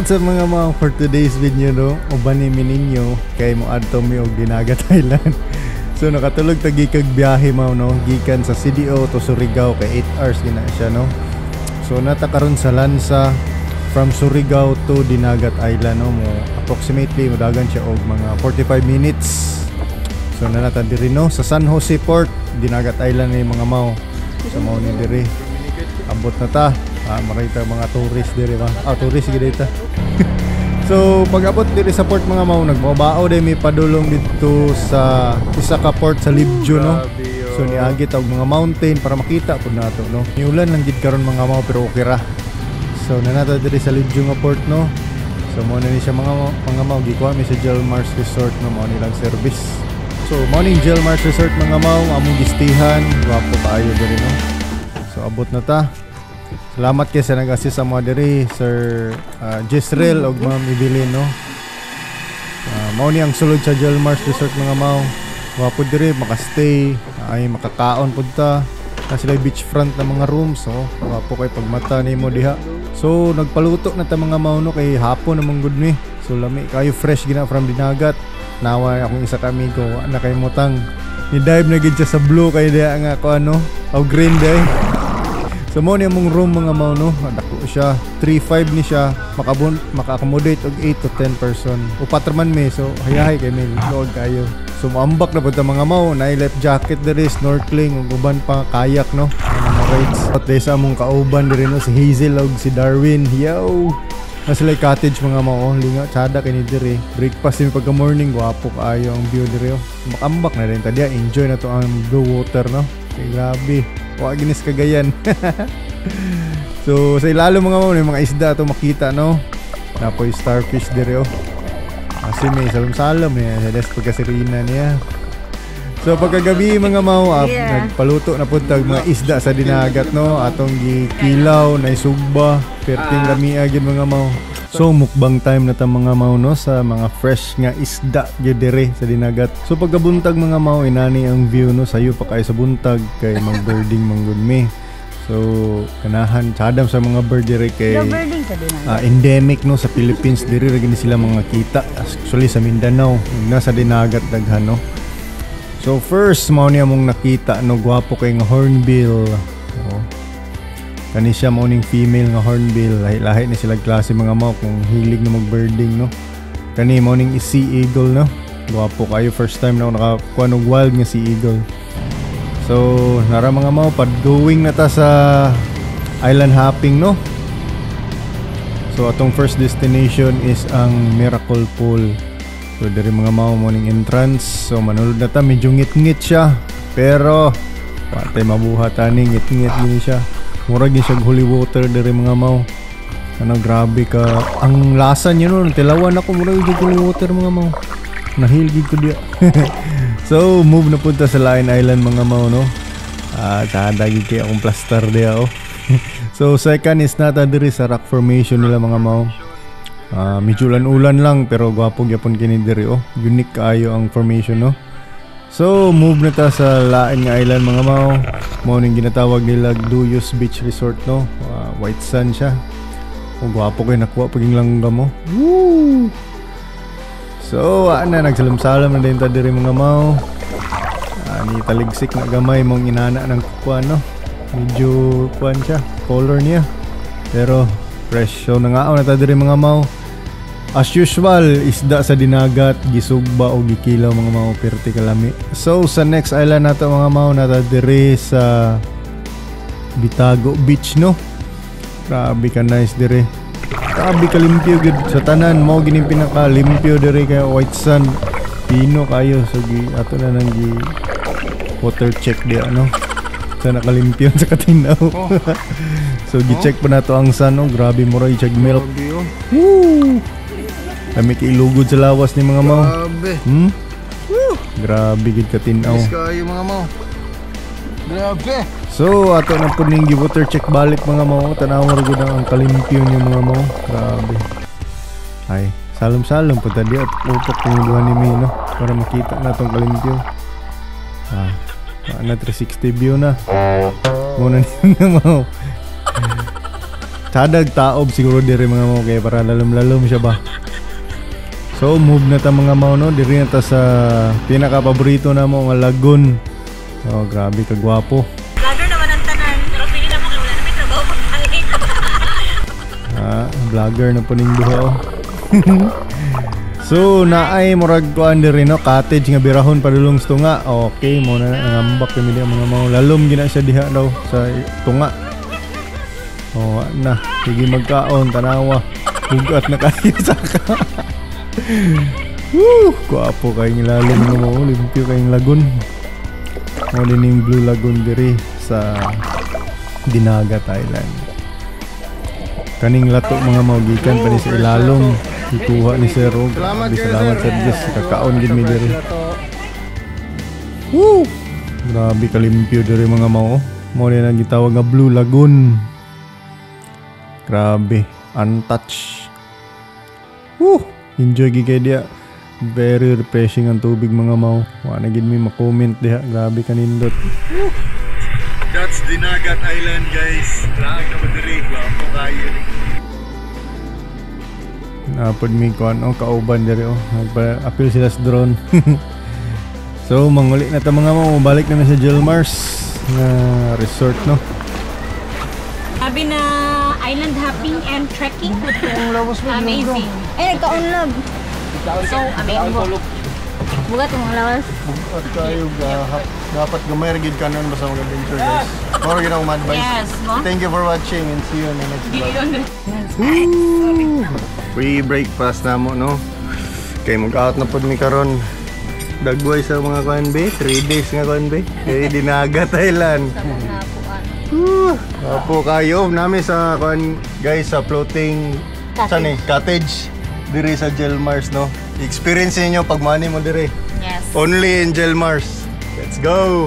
What's up mga for today's video no, ubanin ninyo kay mo adto mi og Dinagat Island. So nakatulog tagi kag biyahe mao no, gikan sa CDO to Surigao kay 8 hours gina siya no. So nata karon sa lansa from Surigao to Dinagat Island no, mo approximately modagan siya og mga 45 minutes. So nata diri no sa San Jose Port, Dinagat Island ni mga mao. So mao ni diri. Abot na ta. Makita mga tourist diri ba? Tourist gid dito. So pag abot diri sa port mga mao, nagmabao day mi padulong dito sa isa ka port sa Libjo no. So niagi og mga mountain para makita pud nato no. Niulan lang gid karon mga mao pero okay ra. So nanata diri sa Libjo nga port no. So mo na ni siya mga mao gikuha mi sa Gelmars Resort no, mao nilang service. So morning Gelmars Resort mga mao among gistihan, wapo kaayo diri no. So abot na ta. Salamat kayo sa nag-assist sa mga diri, Sir Jisrael og Ma'am Evelyn no. Mao ni ang sulod sa Gelmars Resort mga mao. Wapo diri makastay, ay makakaon pud ta. Na sila beachfront na mga rooms so wapo kay pagmata nimo diha. So nagpaluto na ta mga mao no kay hapon namang good ni. So lami kayo fresh gina from Dinagat. Nawa akong isa ka amigo na kay mutang ni dive na gid siya sa blue kay diha nga ko ano, og green day. So mo ni among room mga mao no, dako siya, 3.5 ni siya, maka-accommodate og 8 to 10 person. Upat man mi, so hayahay kay mi log kayo. So moambak na pud ta mga mao, na life jacket diri, snorkeling ug uban pa kayak no. Mga rides. At sa among kauban diri no si Hazel ug si Darwin. Yo. Nasa like cottage mga mao, linga tsada kay ni diri. Breakfast mi pagka morning, guwapo kaayo ang view diri. Makambak na rin ta dia, enjoy na to ang blue water no. Kay grabe. Wa ginis Cagayan. So sa ilalo mga mao may mga isda to makita no. Napoy starfish diri oh. Kasi may salom-salom niya sa des pagkasirina niya. So pagkagabi mga mao nagpaluto na pud tag mga isda sa Dinagat no, atong gikilaw na isugba, perting lamia gyud mga mao. So mukbang time na ta mga mao no sa mga fresh nga isda gyud diri sa Dinagat. So pagkabuntag mga mao inani ang view no, sayo pa kay sa buntag kay mag-birding manggod mi. So kanahan sadam sa mga bird diri kay endemic no sa Philippines diri ra gini sila mga kita. Actually sa Mindanao nasa Dinagat daghan no. So first mao ni among nakita no, gwapo kay nga hornbill. Kani siya morning female nga hornbill, lahi ni sila klase mga mao kung hilig na mag-birding no. Kani morning is sea eagle no. Guwapo kayo, first time na ako nakakuha ng wild nga sea eagle. So nara mga mao pad-going na ta sa island hopping no. So atong first destination is ang Miracle Pool. So diri mga mao morning entrance. So manulod na ta, medyo ngit-ngit siya. Pero patay mabuhat ani, ngit-ngit din siya. Murag yun siya holy water diri mga mao. Ano grabe ka ang lasa niya no, tilawan ako murag yung holy water mga mao. Nahilgig ko dia. So move na punta sa Lion Island mga mao no. Sada gid kay akong plaster dia oh. So second is nata diri sa rock formation nila mga mao. Medyo ulan-ulan lang pero gwapo gyapon kini diri oh. Unique kaayo ang formation no. So move na ta sa Lain nga Island mga mao. Mao ning ginatawag nila Duyos Beach Resort no. White sand siya. Gwapo kay nakuha paging langga mo. Woo! So nagsalam-salam na din ta diri mga mao. Ni taligsik na gamay mong inana ng kukuan no. Medyo kuan siya, color niya. Pero fresh. So nangaaw na ta diri mga mao. As usual, isda sa Dinagat, gisugba o gikilaw mga mao, perti kalami. So sa next island nato mga mao, nata diri sa Bitago Beach no. Grabe ka nice diri. Grabe ka limpyo gud sa tanan, mao gini pinaka limpyo diri kay white sand. Pino kayo so ato na nang gi water check dia no. Sa nakalimpyo sa katinaw. So gi-check pa nato ang sun no, grabe mo ra i-check milk. Woo! Kami kailugod sa lawas ni mga mao. Grabe. Grabe gid ka tinaw. Yes kayo mga mao. Grabe. So ato na pud ning water check balik mga mao. Tanaw ra gud ang kalimpyo niyo mga mao. Grabe. Ay, salom-salom pud ta di at upok ning duha ni mi no para makita natong kalimpyo. Na 360 view na. Mo na ni mga mao. Sadag taob siguro diri mga mao kay para lalom-lalom siya ba. So move na ta mga mao no, diri na ta sa pinaka paborito na mo nga lagoon. Oh, grabe ka gwapo. Vlogger naman ang tanan, pero pili naman kay wala na may trabaho pagkalit. Vlogger na po ning duha. Oh. So naay murag kuan diri no, cottage nga birahon padulong sa tunga. Okay mo na ngambak kami diha mga mao. Lalom gina siya diha daw sa tunga. Oh, na sige magkaon tanawa. Bugat na kayo sa ka. Woo! Guwapo kayong lalom na mo, limpyo kayong lagoon. Mo din yung Blue Lagoon diri sa Dinagat Island. Kaning lato mga maugikan pa ni sa ilalong ikuha ni Sir Og. Salamat sa Diyos, kakaon gid mi diri. Woo! Grabe kalimpyo diri mga mao. Mo din ang gitawag nga Blue Lagoon. Grabe, untouched. Woo! Enjoy gid kay dia. Very refreshing ang tubig mga mao. Wa na gid mi ma-comment diha. Grabe kanindot. Woo! That's Dinagat Island, guys. Grabe na diri, guwapo kayo. Napod mi kuan kauban diri nagpa-appeal sila sa drone. So manguli na ta mga mao, balik na sa Jelmars na resort no. Sabi na island hopping and trekking. Amazing. Ay, nagka-unlog. So amazing. Bugat yung mga lawas. Bukat kayo dapat gamay ra gid kanon basta mag adventure guys. More gid ako ma-advise. Yes, no? Thank you for watching and see you in the next vlog. Free breakfast na mo no. Kay mag-out na pod mi karon. Dagway sa mga kuan be, 3 days nga kuan be. Kay Dinagat Island. Apo kayo nami sa kuan guys sa floating cottage diri sa Jelmars no. Experience niyo pag money mo diri. Yes. Only in Jelmars. Let's go.